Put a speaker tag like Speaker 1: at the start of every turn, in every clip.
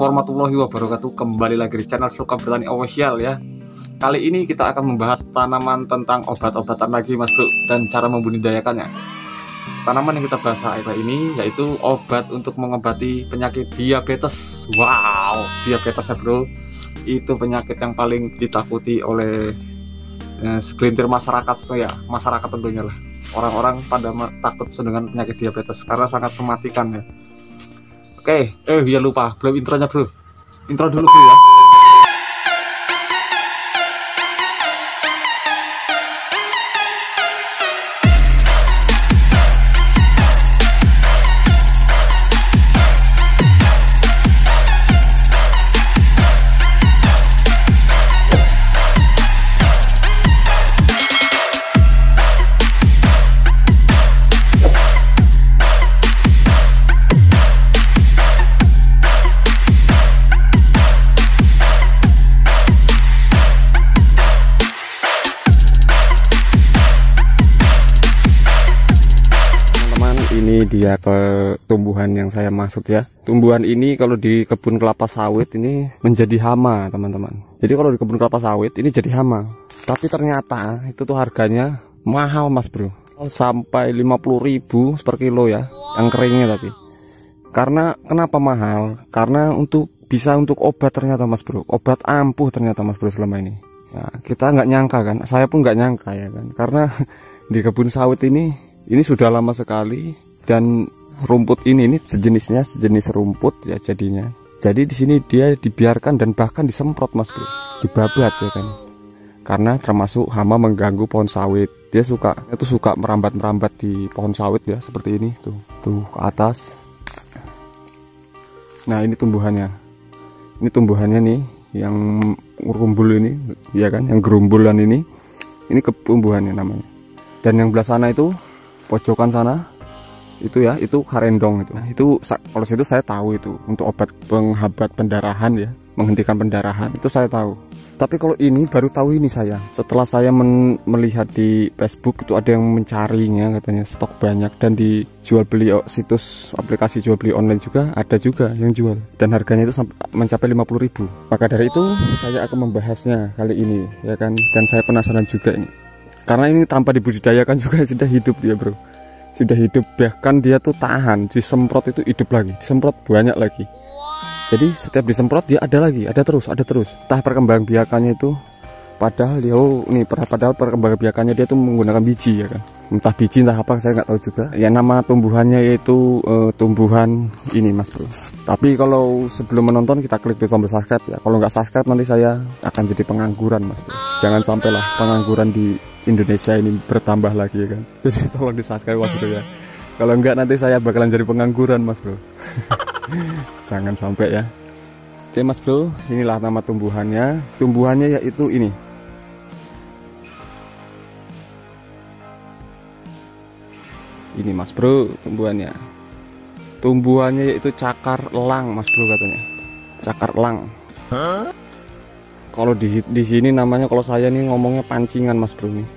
Speaker 1: warahmatullahi wabarakatuh. Kembali lagi di channel Suka Bertani Official ya. Kali ini kita akan membahas tanaman tentang obat-obatan lagi Mas Bro, dan cara membudidayakannya. Tanaman yang kita bahas kali ini yaitu obat untuk mengobati penyakit diabetes. Wow, diabetes ya Bro. Itu penyakit yang paling ditakuti oleh segelintir masyarakat, ya masyarakat tentunya lah. Orang-orang pada takut dengan penyakit diabetes karena sangat mematikan ya. Oke, ya lupa, belum intronya Bro. Intro dulu Bro ya. Ini dia ke tumbuhan yang saya maksud ya. Tumbuhan ini kalau di kebun kelapa sawit ini menjadi hama teman-teman. Jadi kalau di kebun kelapa sawit ini jadi hama. Tapi ternyata itu tuh harganya mahal Mas Bro. Sampai 50.000 per kilo ya. Yang keringnya tapi. Karena kenapa mahal? Karena bisa untuk obat ternyata Mas Bro. Obat ampuh ternyata Mas Bro selama ini. Nah, kita nggak nyangka kan. Saya pun nggak nyangka ya kan. Karena di kebun sawit ini sudah lama sekali. Dan rumput ini sejenis rumput ya jadinya. Jadi di sini dia dibiarkan dan bahkan disemprot Mas Bro, dibabat ya kan. Karena termasuk hama mengganggu pohon sawit. Dia suka merambat-merambat di pohon sawit ya seperti ini tuh ke atas. Nah, ini tumbuhannya. Ini tumbuhannya nih yang rumbul ini ya kan, yang gerumbulan ini. Ini tumbuhannya namanya. Dan yang belah sana itu pojokan sana itu ya, itu karendong itu. Nah, itu kalau situ saya tahu itu untuk obat penghambat pendarahan ya, menghentikan pendarahan itu saya tahu. Tapi kalau ini baru tahu ini saya. Setelah saya melihat di Facebook itu ada yang mencarinya katanya stok banyak dan dijual beli situs aplikasi jual beli online juga ada juga yang jual dan harganya itu mencapai 50.000. Maka dari itu saya akan membahasnya kali ini ya kan, dan saya penasaran juga ini. Karena ini tanpa dibudidayakan juga sudah hidup dia Bro. Sudah hidup, bahkan dia tuh tahan, disemprot itu hidup lagi, disemprot banyak lagi. Jadi setiap disemprot dia ada lagi, ada terus. Entah perkembangbiakannya itu padahal perkembangbiakannya dia tuh menggunakan biji ya kan. Entah biji entah apa saya nggak tahu juga. Ya nama tumbuhannya yaitu tumbuhan ini Mas Bro. Tapi kalau sebelum menonton kita klik di tombol subscribe ya. Kalau nggak subscribe nanti saya akan jadi pengangguran Mas Bro. Jangan sampailah pengangguran di Indonesia ini bertambah lagi ya kan. Jadi tolong di subscribe Mas Bro ya. Kalau enggak nanti saya bakalan jadi pengangguran Mas Bro. Jangan sampai ya. Oke Mas Bro, inilah nama tumbuhannya. Tumbuhannya yaitu ini. Ini Mas Bro tumbuhannya. Tumbuhannya yaitu cakar elang Mas Bro katanya. Cakar elang. Kalau di sini namanya, kalau saya nih ngomongnya pancingan Mas Bro nih.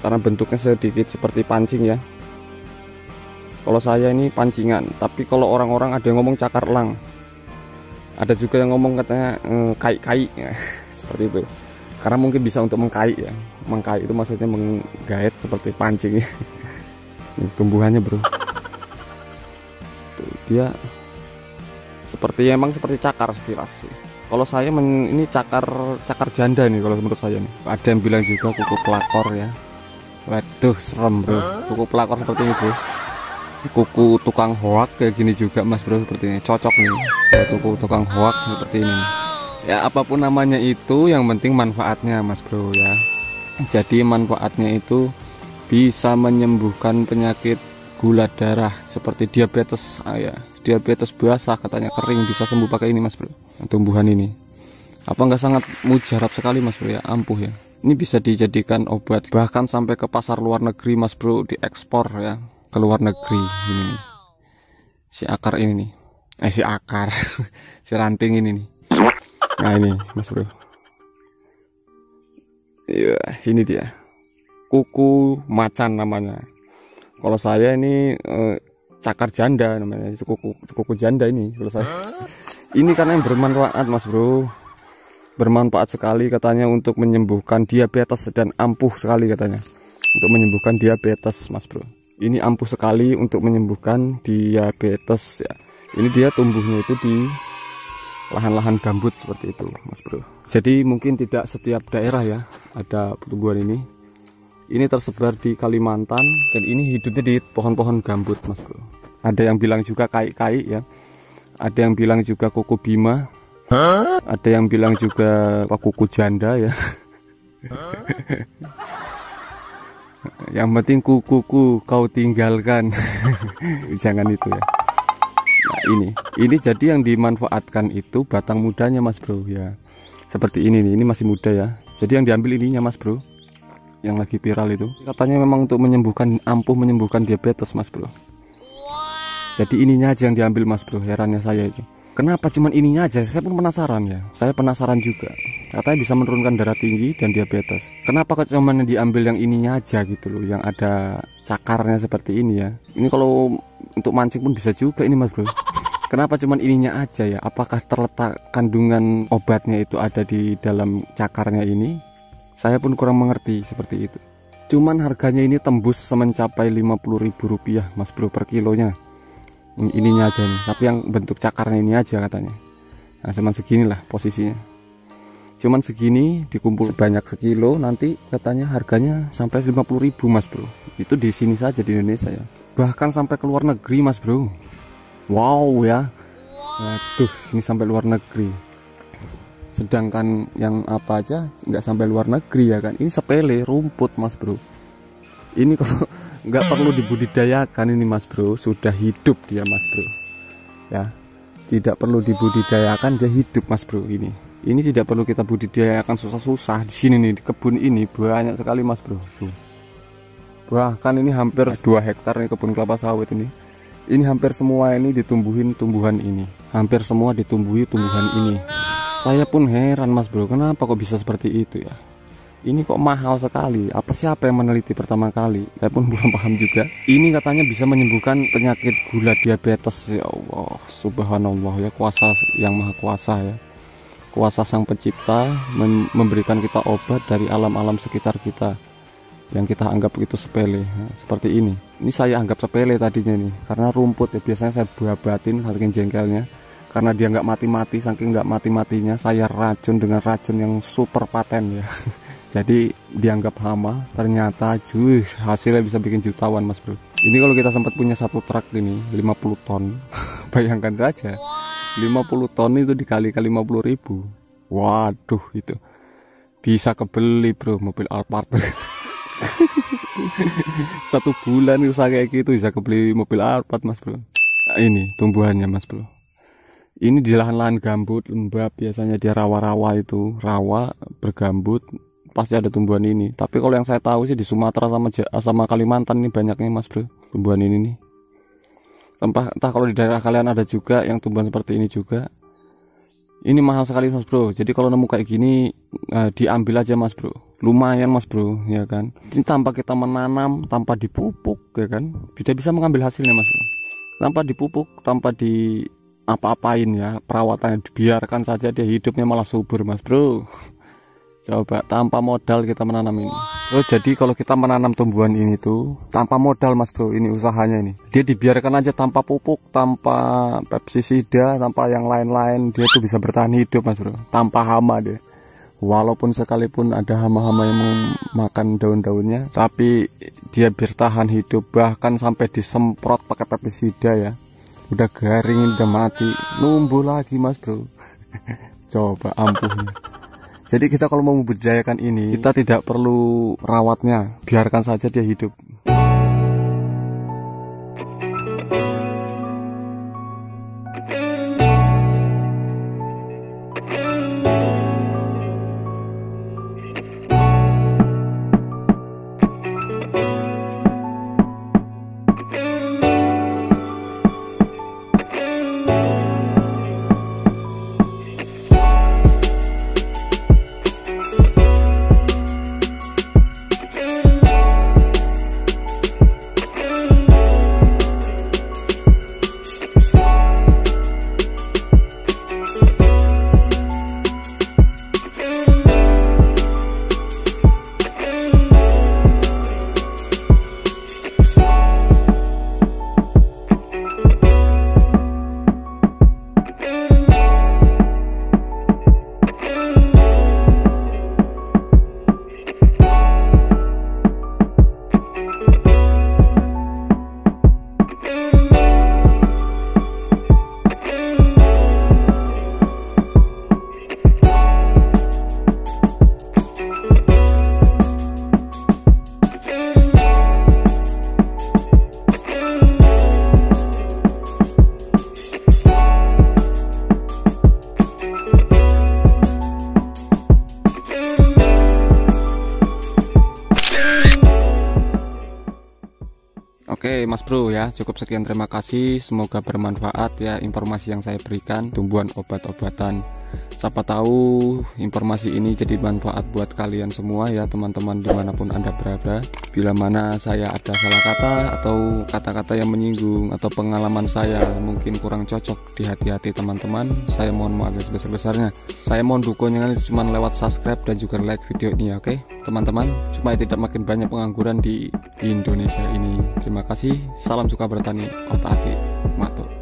Speaker 1: Karena bentuknya sedikit seperti pancing ya. Kalau saya ini pancingan, tapi kalau orang-orang ada yang ngomong cakar elang. Ada juga yang ngomong katanya kai-kai ya. Seperti itu. Karena mungkin bisa untuk mengkai ya. Mengkai itu maksudnya menggait seperti pancing ya. Ini tumbuhannya Bro. Tuh, dia emang seperti cakar sekilas sih. Kalau saya ini cakar janda nih kalau menurut saya nih. Ada yang bilang juga kuku pelakor ya. Waduh serem Bro. Kuku pelakor seperti ini Bro. Kuku tukang hoak kayak gini juga Mas Bro, seperti ini. Cocok nih. Kuku tukang hoak seperti ini. Ya apapun namanya itu, yang penting manfaatnya Mas Bro ya. Jadi manfaatnya itu bisa menyembuhkan penyakit gula darah seperti diabetes ya. Diabetes biasa katanya kering bisa sembuh pakai ini Mas Bro. Tumbuhan ini apa nggak sangat mujarab sekali Mas Bro ya, ampuh ya. Ini bisa dijadikan obat bahkan sampai ke pasar luar negeri Mas Bro, diekspor ya ke luar negeri. Ini nih si akar ini nih, si akar si ranting ini nih. Nah ini Mas Bro ya, ini dia kuku macan namanya. Kalau saya ini cakar janda namanya, kuku janda ini kalau saya. Ini karena yang bermanfaat mas bro, bermanfaat sekali katanya untuk menyembuhkan diabetes dan ampuh sekali katanya untuk menyembuhkan diabetes mas bro. Ini ampuh sekali untuk menyembuhkan diabetes ya. Ini dia tumbuhnya itu di lahan-lahan gambut seperti itu mas bro. Jadi mungkin tidak setiap daerah ya ada tumbuhan ini. Ini tersebar di Kalimantan dan ini hidupnya di pohon-pohon gambut mas bro. Ada yang bilang juga kai-kai ya, ada yang bilang juga kuku bima, ada yang bilang juga kuku janda ya. Yang penting kukuku kau tinggalkan. Jangan itu ya. Nah ini jadi yang dimanfaatkan itu batang mudanya mas bro ya. Seperti ini nih, ini masih muda ya. Jadi yang diambil ininya mas bro, yang lagi viral itu katanya memang untuk menyembuhkan, ampuh menyembuhkan diabetes mas bro. Jadi ininya aja yang diambil mas bro. Herannya saya itu, kenapa cuman ininya aja? Saya pun penasaran ya, saya penasaran juga. Katanya bisa menurunkan darah tinggi dan diabetes. Kenapa kok cuman diambil yang ininya aja gitu loh, yang ada cakarnya seperti ini ya. Ini kalau untuk mancing pun bisa juga ini mas bro. Kenapa cuman ininya aja ya? Apakah terletak kandungan obatnya itu ada di dalam cakarnya ini? Saya pun kurang mengerti seperti itu. Cuman harganya ini tembus mencapai Rp50.000 mas bro per kilonya. Ininya aja nih, tapi yang bentuk cakarnya ini aja katanya. Nah cuman seginilah posisinya. Cuman segini dikumpul sebanyak sekilo, nanti katanya harganya sampai 50.000 mas bro. Itu di sini saja di Indonesia ya. Bahkan sampai ke luar negeri mas bro. Wow ya. Waduh, ini sampai luar negeri. Sedangkan yang apa aja nggak sampai luar negeri ya kan. Ini sepele, rumput mas bro. Ini kalau nggak perlu dibudidayakan ini mas bro, sudah hidup dia mas bro ya. Tidak perlu dibudidayakan, dia hidup mas bro. Ini tidak perlu kita budidayakan susah-susah. Di sini nih di kebun ini banyak sekali mas bro. Tuh. Bahkan ini hampir 2 hektar nih kebun kelapa sawit ini. Ini hampir semua ini ditumbuhin tumbuhan ini. Hampir semua ditumbuhi tumbuhan ini. Saya pun heran mas bro, kenapa kok bisa seperti itu ya. Ini kok mahal sekali. Siapa yang meneliti pertama kali? Saya pun belum paham juga. Ini katanya bisa menyembuhkan penyakit gula diabetes. Ya Allah, subhanallah ya, kuasa yang maha kuasa ya. Kuasa sang pencipta memberikan kita obat dari alam-alam sekitar kita yang kita anggap itu sepele. Nah, seperti ini saya anggap sepele tadinya nih, karena rumput ya. Biasanya saya buabatin saking jengkelnya, karena dia nggak mati-mati. Saking nggak mati-matinya saya racun dengan racun yang super paten ya. Jadi dianggap hama, ternyata hasilnya bisa bikin jutawan mas bro. Ini kalau kita sempat punya satu truk ini 50 ton. Bayangkan saja 50 ton itu dikali-kali 50.000. Waduh, itu bisa kebeli bro mobil Alphard. 1 bulan usaha kayak gitu bisa kebeli mobil Alphard mas bro. Nah, ini tumbuhannya mas bro. Ini di lahan-lahan gambut lembab, biasanya dia rawa-rawa itu, rawa bergambut pasti ada tumbuhan ini. Tapi kalau yang saya tahu sih di Sumatera sama Kalimantan ini banyaknya mas bro tumbuhan ini nih. Entah kalau di daerah kalian ada juga yang tumbuhan seperti ini juga. Ini mahal sekali mas bro. Jadi kalau nemu kayak gini diambil aja mas bro. Lumayan mas bro ya kan. Ini tanpa kita menanam, tanpa dipupuk ya kan, kita bisa mengambil hasilnya mas bro. Tanpa dipupuk, tanpa di apa-apain ya, perawatannya dibiarkan saja, dia hidupnya malah subur mas bro. Coba tanpa modal kita menanam ini. Terus jadi kalau kita menanam tumbuhan ini tuh tanpa modal mas bro, ini usahanya ini. Dia dibiarkan aja tanpa pupuk, tanpa pestisida, tanpa yang lain-lain, dia tuh bisa bertahan hidup mas bro, tanpa hama dia. Walaupun sekalipun ada hama-hama yang memakan daun-daunnya, tapi dia bertahan hidup. Bahkan sampai disemprot pakai pestisida ya, udah garing, udah mati, numbuh lagi mas bro. Coba ampuhnya. Jadi kita kalau mau membudidayakan ini, kita tidak perlu rawatnya, biarkan saja dia hidup. Oke Mas Bro ya, cukup sekian, terima kasih, semoga bermanfaat ya informasi yang saya berikan tumbuhan obat-obatan. Siapa tahu informasi ini jadi manfaat buat kalian semua ya teman-teman, dimanapun Anda berada. Bila mana saya ada salah kata atau kata-kata yang menyinggung atau pengalaman saya mungkin kurang cocok di hati-hati teman-teman, saya mohon maaf sebesar-besarnya. Saya mohon dukungannya cuma lewat subscribe dan juga like video ini, oke teman-teman, supaya tidak makin banyak pengangguran di Indonesia ini. Terima kasih, salam suka bertani, otak-atik, matur.